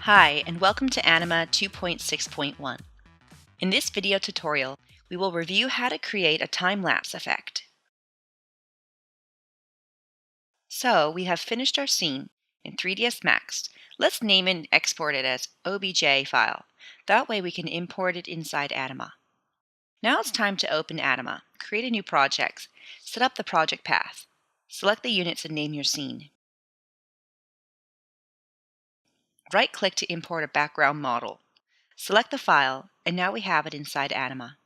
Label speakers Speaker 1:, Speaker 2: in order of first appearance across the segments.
Speaker 1: Hi, and welcome to ANIMA 2.6.1. In this video tutorial, we will review how to create a time-lapse effect. So, we have finished our scene in 3ds Max. Let's name and export it as OBJ file. That way we can import it inside ANIMA. Now it's time to open ANIMA, create a new project, set up the project path, select the units and name your scene. Right-click to import a background model. Select the file, and now we have it inside ANIMA.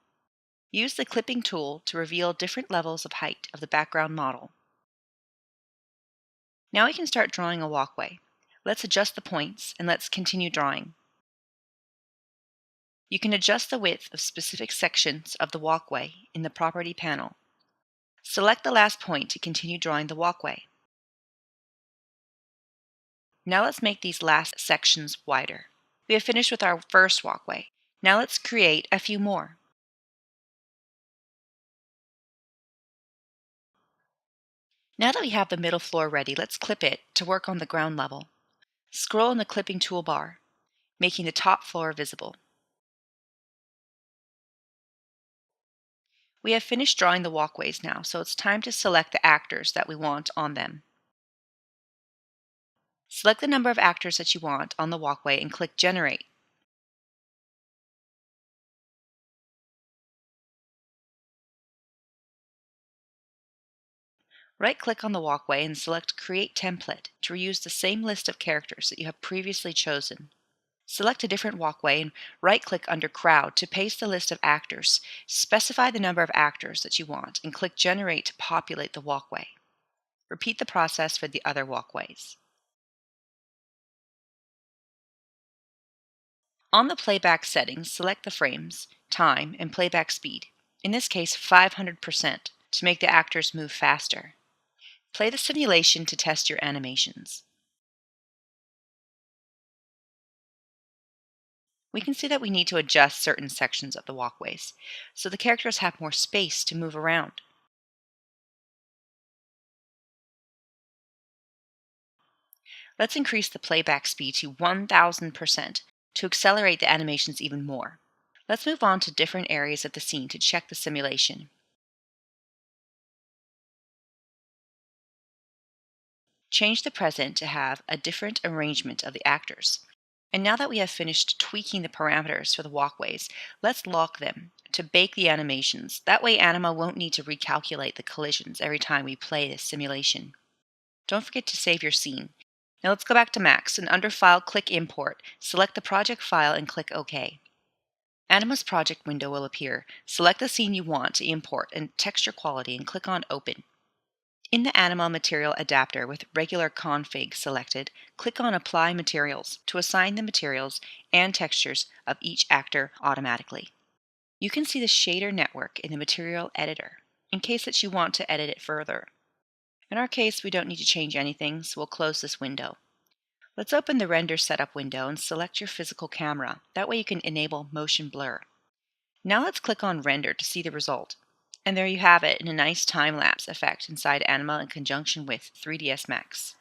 Speaker 1: Use the clipping tool to reveal different levels of height of the background model. Now we can start drawing a walkway. Let's adjust the points and let's continue drawing. You can adjust the width of specific sections of the walkway in the Property panel. Select the last point to continue drawing the walkway. Now let's make these last sections wider. We have finished with our first walkway. Now let's create a few more. Now that we have the middle floor ready, let's clip it to work on the ground level. Scroll in the clipping toolbar, making the top floor visible. We have finished drawing the walkways now, so it's time to select the actors that we want on them. Select the number of actors that you want on the walkway and click Generate. Right-click on the walkway and select Create Template to reuse the same list of characters that you have previously chosen. Select a different walkway and right-click under Crowd to paste the list of actors. Specify the number of actors that you want and click Generate to populate the walkway. Repeat the process for the other walkways. On the playback settings, select the frames, time, and playback speed, in this case 500%, to make the actors move faster. Play the simulation to test your animations. We can see that we need to adjust certain sections of the walkways, so the characters have more space to move around. Let's increase the playback speed to 1000% to accelerate the animations even more. Let's move on to different areas of the scene to check the simulation. Change the present to have a different arrangement of the actors. And now that we have finished tweaking the parameters for the walkways, let's lock them to bake the animations. That way ANIMA won't need to recalculate the collisions every time we play this simulation. Don't forget to save your scene. Now let's go back to Max, and under File, click Import. Select the project file and click OK. ANIMA's project window will appear. Select the scene you want to import and texture quality and click on Open. In the ANIMA material adapter with regular config selected, click on Apply Materials to assign the materials and textures of each actor automatically. You can see the shader network in the material editor in case that you want to edit it further. In our case, we don't need to change anything, so we'll close this window. Let's open the Render Setup window and select your physical camera. That way you can enable motion blur. Now let's click on Render to see the result. And there you have it in a nice time-lapse effect inside ANIMA in conjunction with 3ds Max.